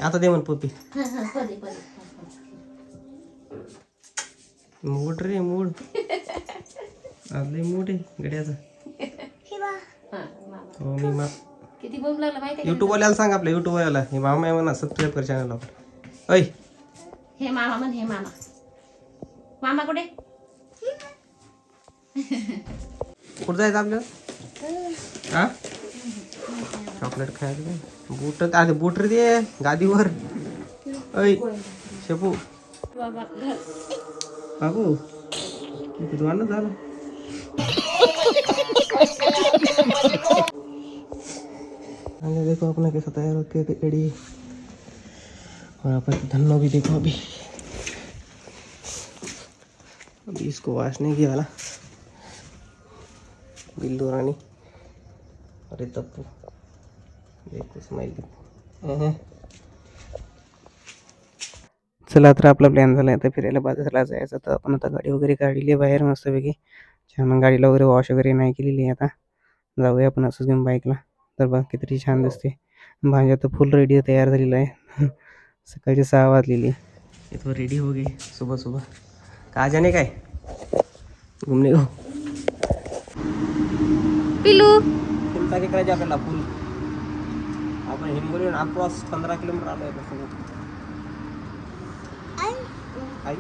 आता दे म्हण पप्पी मूड रे मूड मूड आहे गड्याचा हो मी किती बोंब लागला माहिती युट्यूब वाल्याला सांग आपल्या युट्यूब वाल्याला हे मामा आहे म्हणा सबस्क्राईब कर चॅनलला ऐ हे मामा म्हण हे मामा मामा कुठे कुठं जायचं आपल्याला हा चॉकलेट खायचं बूट आधी बूट रे दे गादीवर ऐ शेपू बाबू किती वाढलं झालं देखो अपना कैसा तैयार होके रेडी और अपन धन्नो भी देखो अभी इसको वॉश नहीं किया वाला बिल्लू रानी अरे तप्पू देखो स्माइल देखो चला तर आपला प्लॅन झाला आता फिरायला बाजारला जायचं तर आपण आता गाडी वगैरे काढली बाहेर मस्तपैकी छान गाडीला वगैरे वॉश वगैरे नाही केलेली आता जाऊया आपण असंच घेऊन बाईकला तर बघ किती छान दिसते भांजा तर फुल रेडी तयार झालेला आहे सकाळची 6 वाजलेली ये तो रेडी हो गई सुबह सुबह कहाँ जाने का है घूमने को पिलू फुल पैके करायचे आपल्याला फुल आपण हिंगोलीहून अप्रॉक्स 15 किलोमीटर आलो आहे आई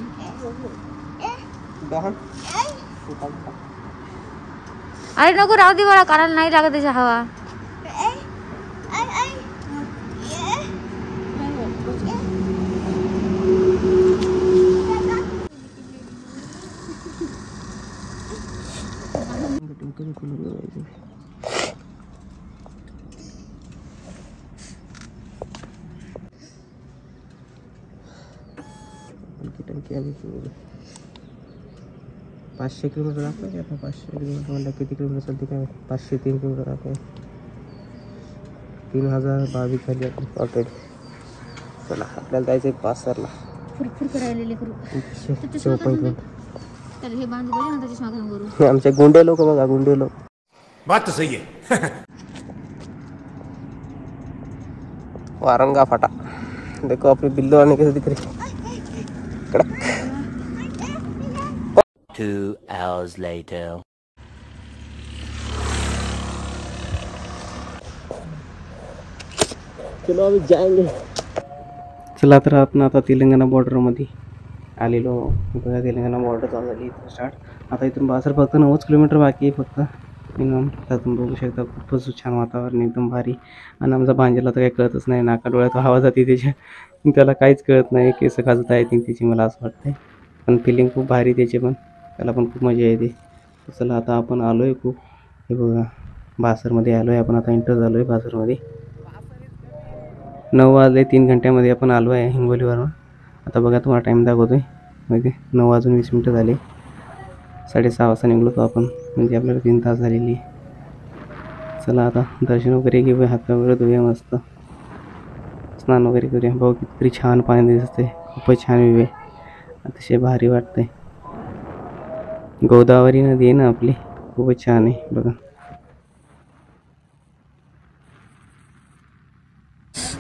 डॉन अरे नको राहू दे मला कानाला नाही लागत त्याची हवा अभी 500 किलोमीटर दाखवा आता 500 किलोमीटर म्हणलं किती किलोमीटर चालते काय 503 किलोमीटर दाखवा 3022 झाली आपली ऑलरेडी चला आपल्याला जायचं आहे पासरला फुरफुर करायलेले करू तर हे बांधू बघा ना त्याच्या मागून करू आमचे गुंडे लोक बघा गुंडे लोक बात तो सही है वारंगा फाटा देखो अपनी बिल्लो आने कैसे दिख रही 2 hours later. चलो अभी जाएंगे चला तर आपण आता तेलंगणा बॉर्डरमध्ये आलेलो बघा तेलंगणा बॉर्डर चालू झाली इथं स्टार्ट आता इथून बाजार फक्त 90 किलोमीटर बाकी आहे फक्त मिनिमम त्यातून बघू शकता खूपच छान वातावरण एकदम भारी आणि आमचा भांजेला तर काही कळतच नाही नाका डोळ्यात हवा जाते त्याच्या त्याला काहीच कळत नाही केस खाजत आहे त्याची मला असं वाटतंय पण फिलिंग खूप भारी त्याचे पण त्याला पण खूप मजा येते चला आता आपण आलो आहे खूप हे बघा बासरमध्ये आलो आहे आपण आता एंटर झालो आहे बासरमध्ये 9 वाजले 3 घंट्यामध्ये आपण आलो आहे हिंगोलीवरून आता बघा तुम्हाला टाईम दाखवतो आहे म्हणजे 9 वाजून 20 मिनटं झाले 6:30 वाजता निघलो होतो आपण म्हणजे आपल्याला 3 तास झालेली चला आता दर्शन वगैरे घेऊया हात वगैरे धुऊया मस्त स्नान वगैरे करूया भाऊ किती छान पाणी दिसते खूपच छान व्ह्यू आहे अतिशय भारी वाटतंय गोदावरी नदी आहे ना आपली खूपच छान आहे बघा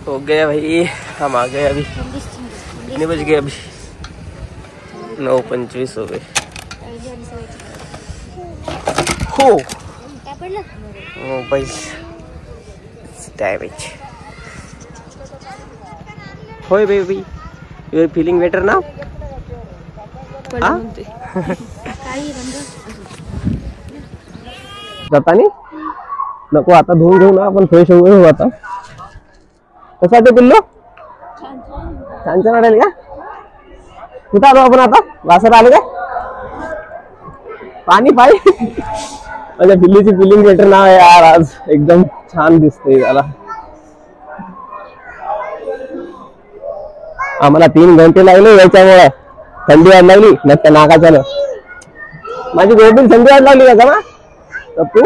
हो गया भाई हम आ गए अभी कितने बज गए अभी 9:25 हो गए हो मोबाइल डैमेज होय baby you are feeling better now जाता नाही नको आता धुवून घेऊ ना आपण फ्रेश होऊ आता कसा ते पिल्लो छान छान वाटेल का कुठं आलो आपण आता वासर आलो का पाणी पाय माझ्या बिल्लीची फिलिंग बेटर नाव आहे यार आज एकदम छान दिसते त्याला आम्हाला 3 घंटे लागले याच्यामुळे थंडी वाढ लागली नक्की नाकाच्यानं माझी गोबील थंडी वाढ लागली का ना तू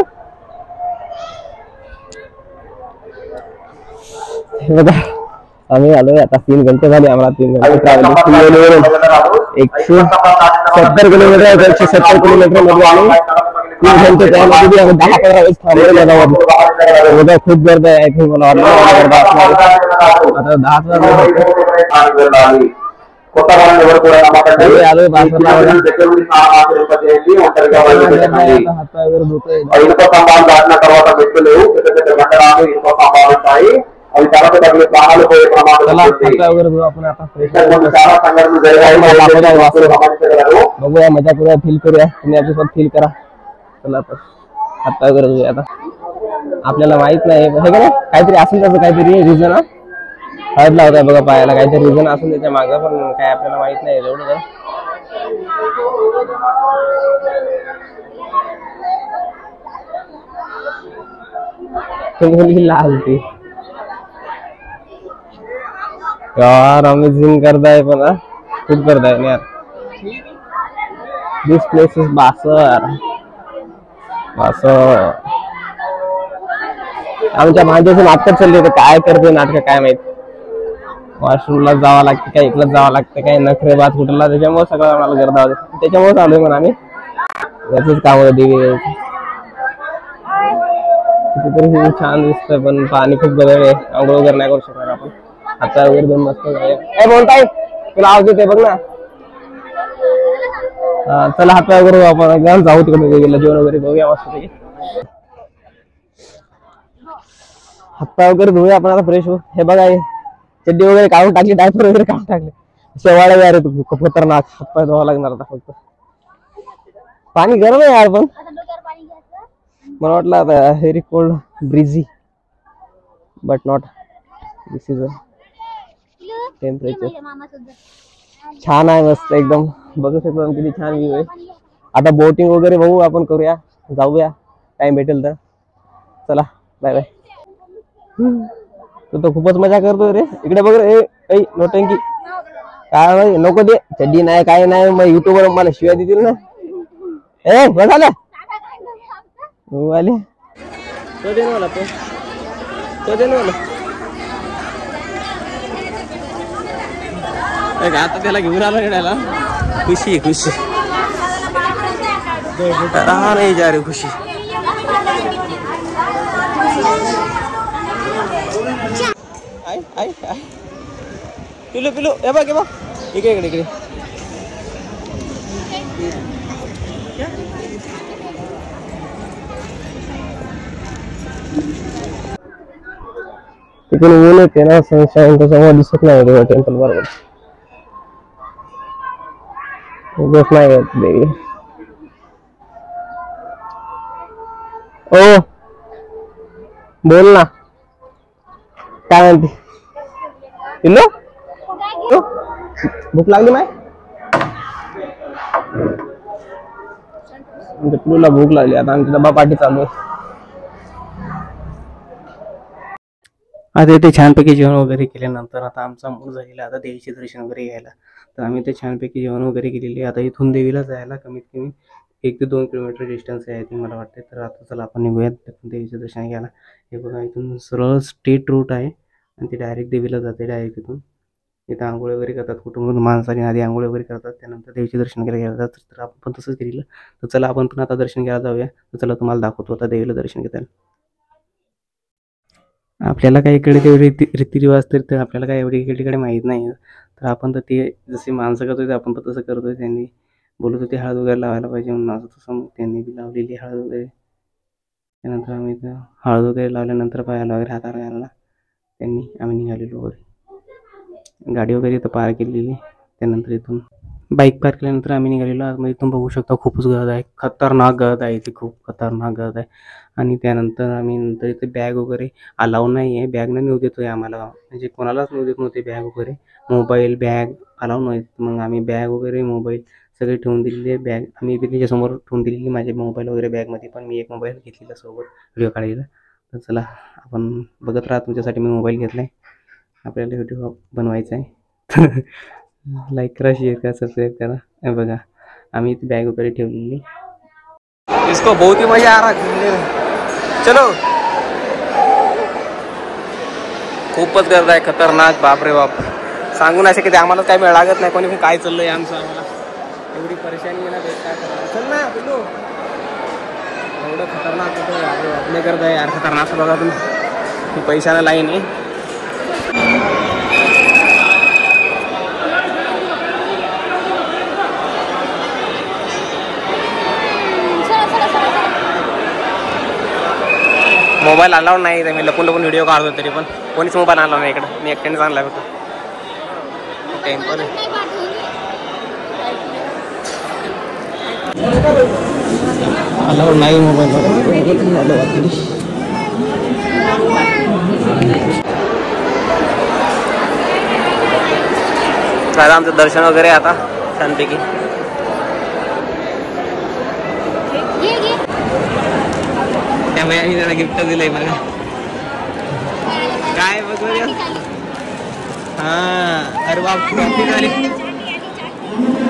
बघा आम्ही आलोय आता 3 घंटे झाले आम्हाला 3 घंटे ट्रॅव्हलिंग 170 किलोमीटर 170 किलोमीटर मध्ये आलो खूप गर्दी आहे. मला वाटलं आता 10 అవి తర్వాత తగిన ప్రాణాలు పోయే ప్రమాదం बघूया मजा करूया फील करूया तुम्ही याच्यासोबत फील करा. चला तर हातपाय वगैरे धुऊया आता. आपल्याला माहित नाही हे का नाही काहीतरी असेल त्याचं काहीतरी रिझन हळद लावताय बघा पायाला काहीतरी रिझन असेल त्याच्या मागं पण काय आपल्याला माहित नाही एवढं लाल ती यार अमेझिंग करताय पण खूप करताय यार. दिस प्लेस इज बासर. आमच्या माझ्याचे नाटक चालले होते काय करते नाटक काय माहित. वॉशरूमला जावं लागते काय इकडे जावं लागतं काय नखरे बात कुठला त्याच्यामुळे सगळं आम्हाला गर्दा होते त्याच्यामुळे चालू आहे आम्ही याच काम होतं देवी कितीतरी छान दिसतंय पण पाणी खूप गदळ आहे. आंघोळ वगैरे नाही करू शकणार आपण. आता वगैरे दोन मस्त बोलताय तुला आवाज येते बघ ना. चला हातपाय वगैरे आपण एकदम जाऊ तिकडे गेलं जेवण वगैरे बघूया मस्त हातपाय वगैरे धुऊया आपण आता फ्रेश होऊ. हे बघा चड्डी वगैरे काढून टाकली डायपर वगैरे काढून टाकले शेवाळ्या यार तू खूप खतरनाक. हातपाय धुवा लागणार आता फक्त. पाणी गरम आहे यार पण मला वाटलं आता very cold breezy but not this is a temperature. छान आहे मस्त एकदम बघू शकतो किती छान व्ह्यू आहे. आता बोटिंग वगैरे बघू आपण करूया जाऊया टाइम भेटेल तर. चला बाय बाय. तू तर खूपच मजा करतोय रे. इकडे बघ रे नोटंकी काय नको दे चड्डी नाही काय नाही मग युट्यूब वर मला शिवाय देतील ना. ए बघाला तो दे मला तो दे मला आता त्याला घेऊन आलो खेळायला. खुशी खुशी रहा नाही जा रे खुशी. पिलू पिलू हे बघ इकडे इकडे इकडे तिकडे ऊन येते ना सनशाईन त्याच्यामुळे दिसत नाही टेम्पल बरोबर दिसत नाही देवी. ओ बोल ना काय म्हणते पिल्लू भूक लागली माय पिल्लूला भूक लागली. आता आमची डबा पार्टी चालू आहे. आता इथे छानपैकी जेवण वगैरे केल्यानंतर आता आमचा मूड झालेला आता देवीचे दर्शन वगैरे घ्यायला. तर आम्ही ते छानपैकी जेवण वगैरे केलेली. आता इथून देवीला जायला कमीत कमी 1 ते 2 किलोमीटर डिस्टन्स आहे ते मला वाटते. तर आता चला आपण निघूयात देवीचे दर्शन घ्यायला. हे बघा इथून सरळ स्ट्रेट रूट आहे आणि ते डायरेक्ट देवीला जाते. डायरेक्ट इथून इथं आंघोळ वगैरे करतात कुटुंब माणसाने आधी आंघोळ वगैरे करतात त्यानंतर देवीचे दर्शन घ्यायला जातात. तर आपण पण तसंच केलेलं. तर चला आपण पण आता दर्शन घ्यायला जाऊया. तर चला तुम्हाला दाखवतो आता देवीला दर्शन घेताना. आपल्याला काही इकडे तेवढे रीतिरिवाज तर आपल्याला काय एवढी इकडे माहीत नाही. तर आपण तर ते जसे माणसं करतोय आपण पण तसं करतोय. त्यांनी बोलत होते हळद वगैरे लावायला पाहिजे म्हणून असं तसं मग त्यांनी बी लावलेली हळद वगैरे. त्यानंतर आम्ही हळद वगैरे लावल्यानंतर पायाला वगैरे हाताला घालायला त्यांनी आम्ही निघालेलो वगैरे. गाडी वगैरे इथं पार्क केलेली. त्यानंतर इथून बाईक पार्क केल्यानंतर आम्ही निघालेलो. मग इथून बघू शकता खूपच गर्द आहे. खतरनाक गर्द आहे इथे खूप खतरनाक गर्द आहे. आणि त्यानंतर आम्ही नंतर इथे बॅग वगैरे अलाव नाही आहे. बॅग नाही नेऊ देतोय आम्हाला म्हणजे कोणालाच नेऊ देत नव्हते बॅग वगैरे. मोबाईल बॅग अलाव नाही. मग आम्ही बॅग वगैरे मोबाईल सगळे ठेवून दिलेले. बॅग आम्ही त्याच्यासमोर ठेवून दिलेली माझे मोबाईल वगैरे बॅगमध्ये. पण मी एक मोबाईल घेतलेला सोबत व्हिडिओ काढायला. तर चला आपण बघत राहा. तुमच्यासाठी मी मोबाईल घेतला आहे. आपल्याला व्हिडिओ बनवायचा आहे. लाईक करा शेअर करा सबस्क्राईब करा. बघा आम्ही ती बॅग वगैरे ठेवलेली. इसको बहुत ही मजा आ रहा है. चलो खूपच गर्द आहे खतरनाक. बापरे बाप सांगू नाही शकत. आम्हाला काय वेळ लागत नाही. कोणी काय चाललंय आमचं आम्हाला एवढी परेशानी आहे ना. काय करणार. चल ना पिल्लू खतरनाक आपले करत आहे यार, खतरनाक बघा तुम्ही, पैशाला लाईन आहे. मोबाईल अलाउड नाही, मी लपून लपून व्हिडिओ काढतो, तरी पण कोणीच मोबाईल आणला नाही इकडं, मी एकट्यानेच आणला फक्त. टेम्पल अलाउड नाही मोबाईल. दादा आमचं दर्शन वगैरे आता शांतपैकी. त्यामुळे आम्ही त्याला गिफ्ट दिलंय बघा. काय बघ हा, अरे बाप झाली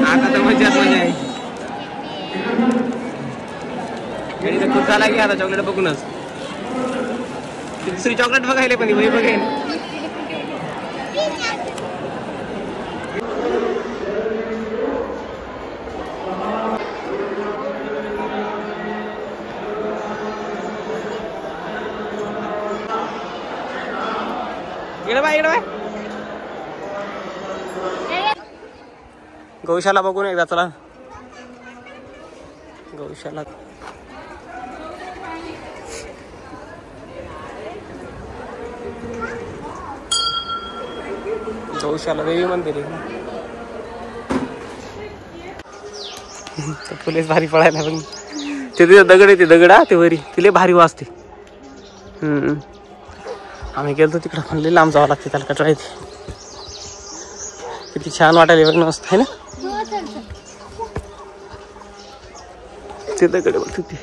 आता तर मजाच मजा आहे. खूप झाला की आता चॉकलेट बघूनच. दुसरी चॉकलेट बघायला पण वही बघेल. इकडे बाय इकडे बाय. गौशाला बघून एकदा चला. गौशाला गौशाला देवी मंदिर आहे. पोलीस भारी पळायला पण ते दगड आहे, ते दगड ते वरी तिले भारी वाजते. आम्ही गेलो तिकडं पण लई लांब जावं लागते, त्याला कटरा येते. किती छान वाटायला बघ, मस्त आहे ना ते दगड बघ तिथे.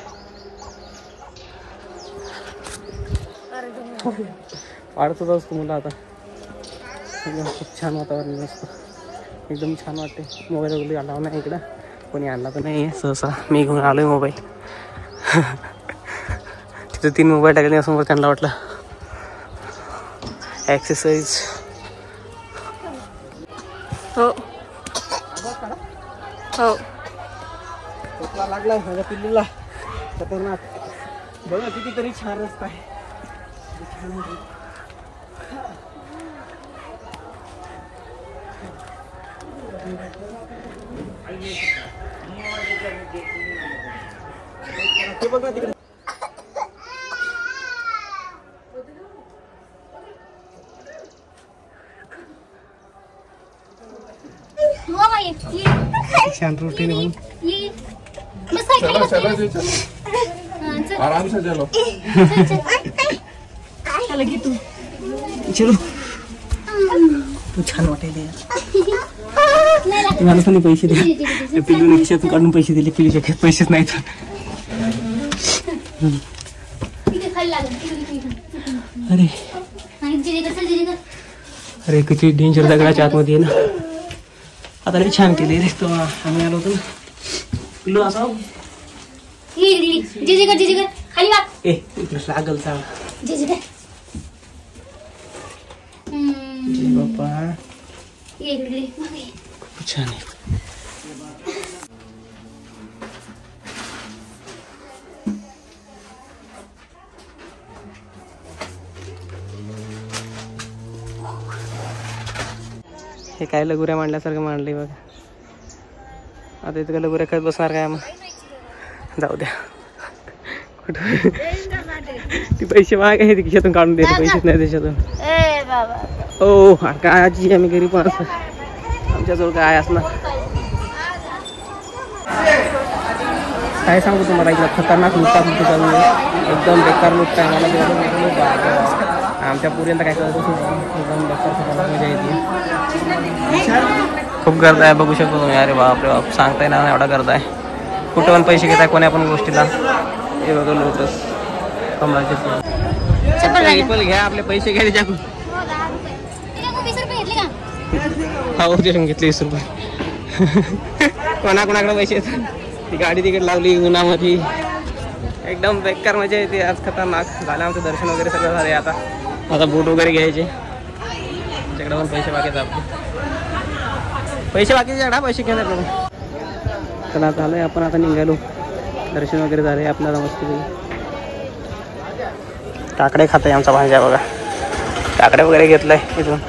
वाढतच असतो मुलं आता. एकदम खूप छान वातावरण असतं, एकदम छान वाटते. मोबाईल वगैरे आला नाही इकडं, कोणी आणला तर नाही सहसा. मी घेऊन आलोय मोबाईल. तिथे 3 मोबाईल टाकले समोर, त्यांना वाटलं एक्सरसाइज. हो हो लागलाय माझ्या पिल्लूला. खतरनाक बघा कितीतरी छान रस्ता आहे. ते बघ ना तिकडे. छान रोटी ने आराम से चलो. चलो तू छान वाटेल. मला पण पैसे दे. पिलू खिशातून काढून पैसे दिले, पिलूच्या खेत पैसेच नाहीत. अरे अरे किती डेंजर दगडाच्या आतमध्ये आहे ना. आता लई छान केले रे. तो आम्ही आलो होतो ना पिल्लू असा ए इकडे लागल चा बाप्पा. खूप छान आहे. हे काय लगुऱ्या मांडल्यासारखं मांडले बघा. आता इथं लगुऱ्या खात बसणार काय मग. जाऊ द्या. कुठं ती पैसे माग आहे, खिशातून काढून देते. पैसेच नाही त्याच्यातून. हो काय आजी आम्ही घरी पण असं आमच्याजवळ काय असणार. काय सांगू तुम्हाला, इकडं खतरनाक लुटतात चालू आहे. एकदम बेकार लुटत आहे. मला आमच्या पुऱ्यांत काय करत एकदम बेकार खतरनाक मजा येते. खूप गर्दी आहे बघू शकतो तुम्ही. अरे बाप रे बाप, सांगताय ना एवढा गर्दी आहे. कुठं पण पैसे घेताय कोण्या पण गोष्टीला. हे बघा लोटस कमळाचे फुल घ्या, आपले पैसे घ्या त्याच्याकडून. हो देऊन घेतले 20 रुपये. कोणाकोणाकडे पैसे येतात. ती गाडी तिकडे लावली उन्हामध्ये. एकदम बेकार मजा येते आज. खतरनाक झालं आमचं दर्शन वगैरे सगळं झाले. आता बूट वगैरे घ्यायचे. त्याच्याकडे पण पैसे बाकी आहेत आपले. पैसे बाकीचे पैसे घेणार बघा. चला झालंय आपण आता निघालो. दर्शन वगैरे झाले आपल्याला मस्त. काकडे खात आहे आमचा भांजा बघा. काकडे वगैरे घेतलाय इथून.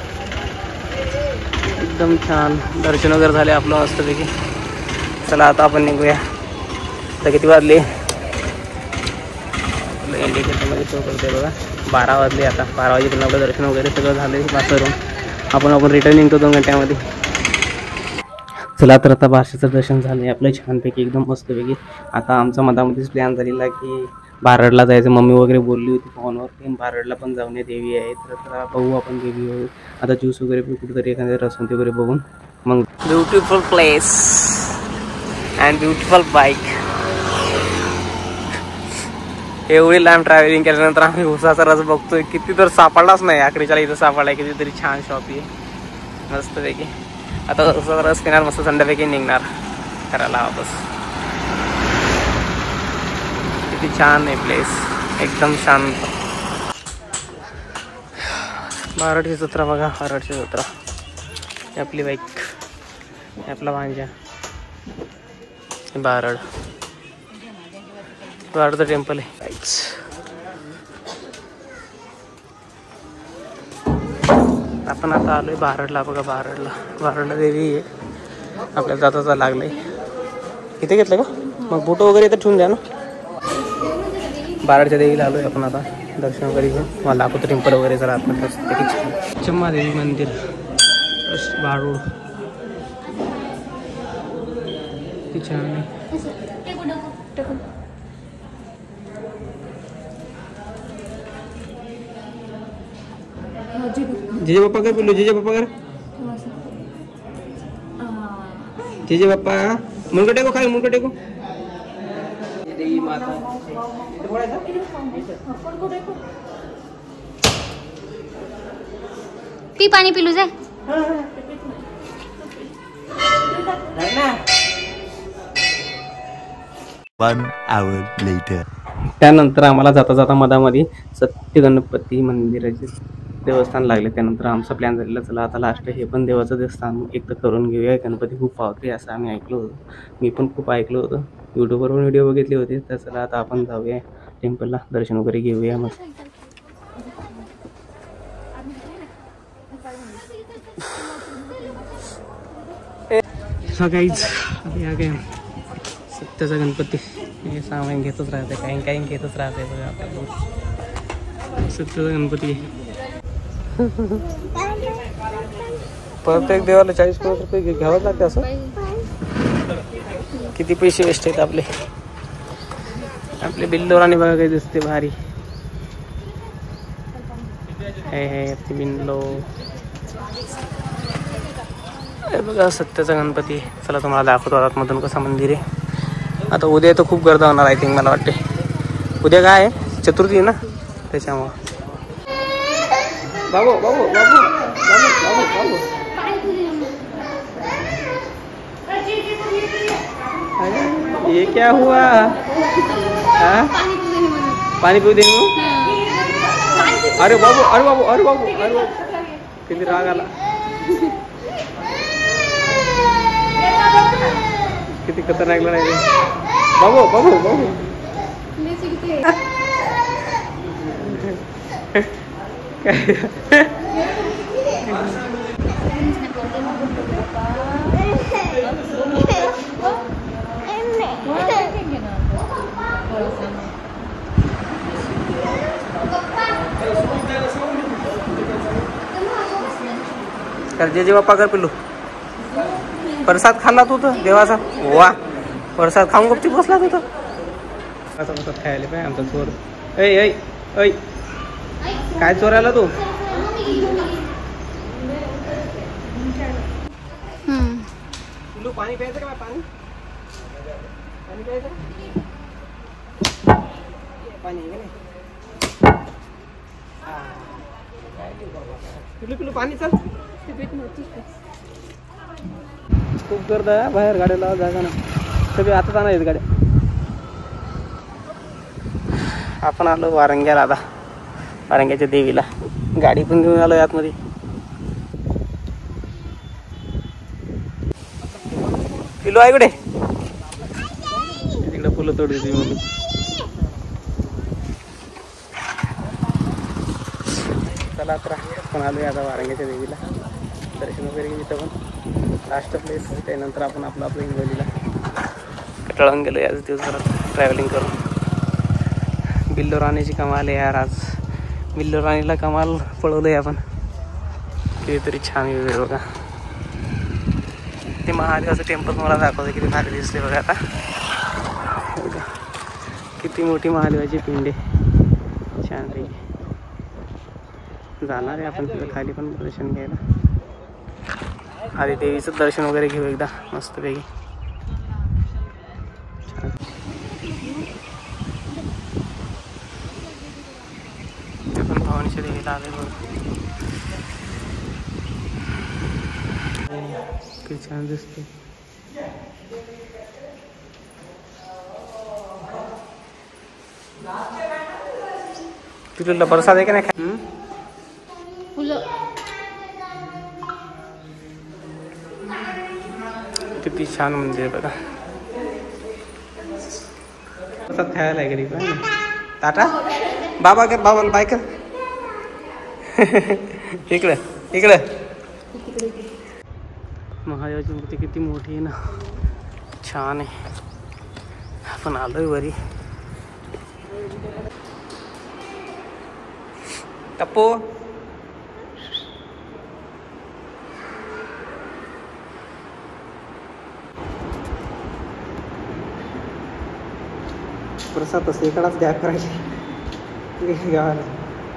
एकदम छान दर्शन वगैरे झाले आपलं मस्तपैकी. चला आता आपण निघूया. आता किती वाजले आपलं इंडिकेटरमध्ये शो करते बघा 12 वाजले. आता 12 वाजेपर्यंत आपलं दर्शन वगैरे सगळं झालं आहे करून आपण रिटर्न निघतो 2 घंट्यामध्ये. चला तर आता बारशाचं दर्शन झालं आहे आपलं छानपैकी एकदम मस्तपैकी. आता आमचा मधामध्येच प्लॅन झालेला की बारडला जायचं. मम्मी वगैरे बोलली होती फोनवर की बारडला पण जाऊन देवी आहे. तर बघू आपण देवी वगैरे. आता ज्यूस वगैरे कुठेतरी एखाद्या रसवंती वगैरे बघून मग. Beautiful place and beautiful bike. एवढी लांब ट्रॅव्हलिंग केल्यानंतर आम्ही उसाचा रस बघतोय. किती तर सापडलाच नाही. आकडीच्याला इथं सापडला आहे कितीतरी छान शॉप आहे मस्तपैकी. आता उसाचा रस पिणार मस्त थंडपैकी निघणार करायला वापस. किती छान आहे प्लेस एकदम शांत. बारडची जत्रा बघा. बारडची जत्रा आपली बाईक आपला भांजा. बारडचं टेम्पल आहे. बाईक्स आपण आता आलोय बारडला बघा. बारडला देवी आहे. आपल्या जाता लागलंय. इथे घेतलं का मग बुट वगैरे इथं ठेवून द्या ना. बारडच्या देवीला आलोय आपण आता दर्शन वगैरे घेऊन. मला दाखवतो टेम्पल वगैरे जरा आतमध्ये. चम्मा देवी मंदिर बारूड किती छान आहे. जेजे पप्पा कर पिल्लू. जेजे पप्पा कर. जेजे पप्पा मुंडका टेको खाली. मुंडका टेको. देवी माता पी पाणी पिलू जाय. One hour later. त्यानंतर आम्हाला जाता जाता मधामध्ये सत्य गणपती मंदिराचे देवस्थान लागले. त्यानंतर आमचा प्लॅन झालेला चला आता लास्ट हे पण देवाचं देवस्थान एक तर करून घेऊया. गणपती खूप पावते असं आम्ही ऐकलो होतो. मी पण खूप ऐकलं होतं. यूट्यूबवर पण व्हिडिओ बघितले होते. तर चला आता आपण जाऊया टेम्पलला दर्शन वगैरे घेऊया. मग काहीच या काय सत्याचा गणपती हे सामान घेतच राहते. काही घेतच राहते बघा आपल्याला. सत्याचा गणपती प्रत्येक देवाला 40-50 रुपये घ्यावंच लागते. असं किती पैसे वेस्ट आहेत आपले बिल्लोराने बघा काही दिसते भारी हे बिल्लो बघा सत्याचा गणपती. चला तुम्हाला दाखवतो आतमधून कसं मंदिर आहे. आता उद्या तर खूप गर्दी होणार आय थिंक मला वाटते. उद्या काय आहे चतुर्थी आहे ना त्याच्यामुळं. बाबू बाबू बाबू बाबू बाबू बाबू ये क्या हुआ. पाणी पिऊ दे. अरे बाबू अरे बाबू अरे बाबू अरे बाबू किती राग आला. किती खतरनाक नाही बाबू बाबू बाबू. जे बाप्पा कर पिल्लू. प्रसाद खाल्ला तू तर देवाचा. वा प्रसाद खाऊन गपची बसला तू तर. प्रसाद खायला पाहिजे आमचा चोर. ऐ ऐ ऐ काय चोरायला तू. पिल्लू पाणी प्यायचं का. पाणी पाणी प्यायचं पाणी आहे का नाही. पिल्लू पिल्लू पाणी चल. खूप गर्दी आहे बाहेर. गाड्या लावा जागा ना. सगळे आता नाही आहेत गाड्या. आपण आलो वारंग्याला. आता वारंग्याच्या देवीला गाडी पण घेऊन आलो आतमध्ये. पिलो आहे इकडे. तिकडे फुलं तोडली म्हणून चला तर आपण आलो आहे आता वारंग्याच्या देवीला. दर्शन वगैरे घेऊ इथं पण लास्ट प्लेस. त्यानंतर आपण आपलं हिंगोलीला कटाळून गेलो याच दिवसभरात ट्रॅव्हलिंग करून. बिल्लो राणीची कमाल आहे यार. आज बिल्लो राणीला कमाल पळवलं आहे आपण. कितीतरी छान व्ह्यू आहे बघा. ते महादेवाचं टेम्पल मला दाखवतं किती भारी दिसते बघा. आता किती मोठी महादेवाची पिंड आहे. छान रे. जाणार आहे आपण तिथं खाली पण दर्शन घ्यायला. आधी देवीचं दर्शन वगैरे घेऊ एकदा मस्तपैकी. छान. आपण भवानीच्या देवीला आले बघा. किती छान दिसते. तुला प्रसाद आहे का नाही? फुलं किती छान मंदिर बघा. प्रसाद खायला आहे घरी पण. टाटा बाबा कर, बाबाला बाय कर. इकडे इकडे. महादेवाची मूर्ती किती मोठी आहे ना. छान आहे. आपण आलोय वरी. टप्पू प्रसाद तसं इकडाच गॅप करायचे गावाला.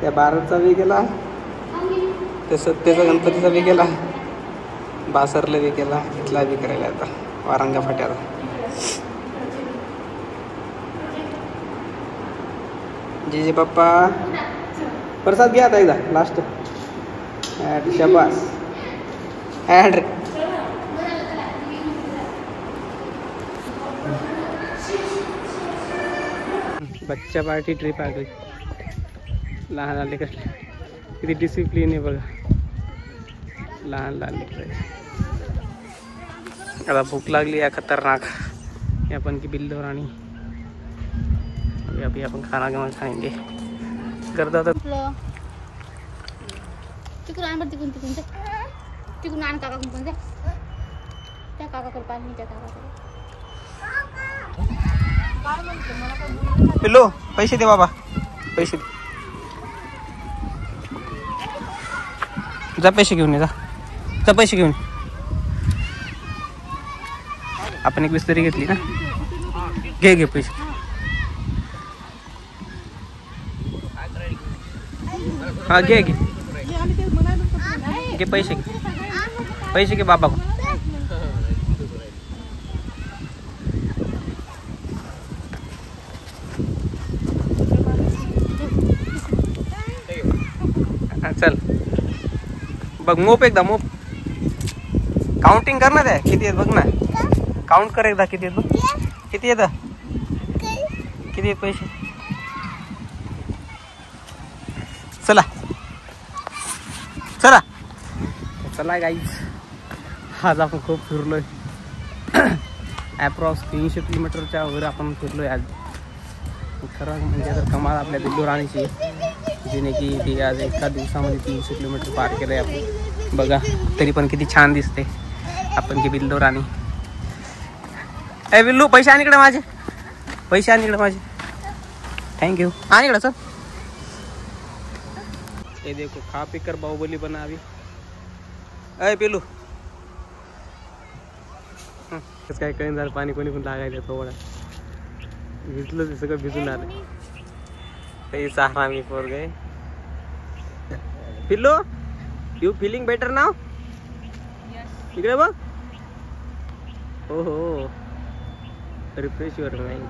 त्या बाराचा बी गेला, त्या सत्तेचा गणपतीचा बी गेला, बासरला बी गेला, इथला बी करायला आता वारंगा फाट्याला. जे जे पप्पा प्रसाद घ्या आता एकदा लास्ट. शाबास. ॲड बच्चा पार्टी ट्रिप आ गई. लहान लहान लेकर किती डिसिप्लिन आहे बघा. लहान लहान लेकर. आता भूक लागली आहे खतरनाक. अपन की बिल्लो रानी. अभी अपन खाना खाएंगे. करता तर तिकडून आण बरं. तिकडून आण काका कोणत्या त्या काकाकडे पाहिजे. त्या काकाकडे पिल्लू पैसे दे बाबा. पैसे दे. जा पैसे घेऊन ये. जा पैसे घेऊन. आपण एक बिस्तरी घेतली ना. घे घे पैसे. हा घे घे घे पैसे घे. पैसे घे बाबा. चल बघ मोप एकदा मोप. काउंटिंग कर ना. त्या किती आहेत बघ ना. काउंट कर एकदा किती आहेत बघ. किती येतं. किती आहेत पैसे. चला चला चला गाईज. आज आपण खूप फिरलोय. ॲप्रॉक्स 300 किलोमीटरच्या वर आपण फिरलोय आज. खरं म्हणजे तर कमाल आपल्या बिल्लो राणीची. जिने की ती आज एका दिवसामध्ये 300 किलोमीटर पार केलं आहे आपण. बघा तरी पण किती छान दिसते आपण की बिल्लो राणी. ए बिल्लू पैसे आण इकडे माझे. पैसे आण इकडे माझे. थँक्यू. आण इकडे चल. ये देखो खा पी कर बाहुबली बना अभी. अय पिल्लू काय कळून झालं. पाणी कोणी पण लागायचं थोडं. भिजलं ते सगळं भिजून आलं. काही सहारा मी पोर गए. पिल्लू यू फीलिंग बेटर नाव. इकडे बघ. हो हो refresh your mind.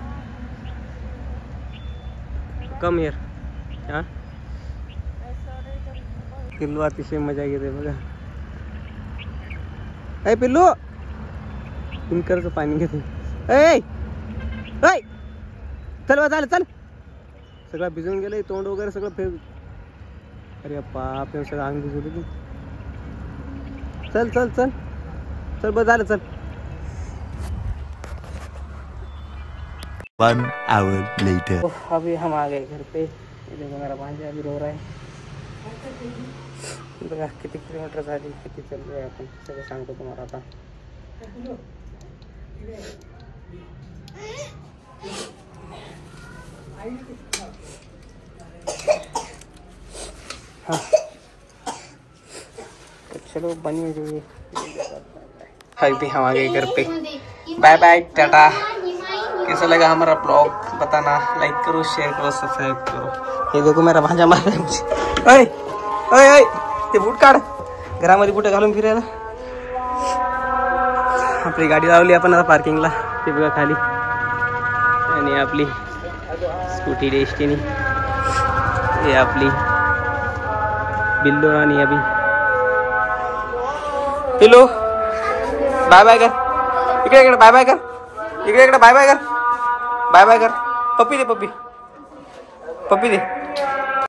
Come here. हां पिल्लू अतिशय मजा घेते बघा. ए पिल्लू पिंकरचं पाणी घेते. ए चल बा. चल सगळं भिजून गेलं. तोंड वगैरे सगळं फेर. अरे बाप सगळं अंग भिजवलं की. चल चल चल चल बस झालं. चल. 1 hour later. अभी हम आ गए घर पे. ये देखो मेरा भांजा अभी रो रहा है. बघा किती किलोमीटर झाली, किती चाललो आहे आपण, सगळं सांगतो तुम्हाला आता. हाँ तो चलो बनिए जाइए. अभी हम आ गए घर पे. Bye bye, Tata. कैसा लगा हमारा ब्लॉग बताना, लाइक करो, शेयर करो, सब्सक्राइब करो. हे देखो मेरा भांजा मार रहा है मुझे. ओए ओए ओए ते बूट काढ, घरामध्ये बुट घालून फिरायला. आपली गाडी लावली आपण आता पार्किंगला. ते बघा खाली, आणि आपली स्कूटी डेस्टिनी, हे आपली बिल्लो आणि अभी पिल्लू बाय बाय कर. इकडे इकडे बाय बाय कर. इकडे इकडे बाय बाय कर. बाय बाय कर. पप्पी दे, पप्पी पप्पी दे.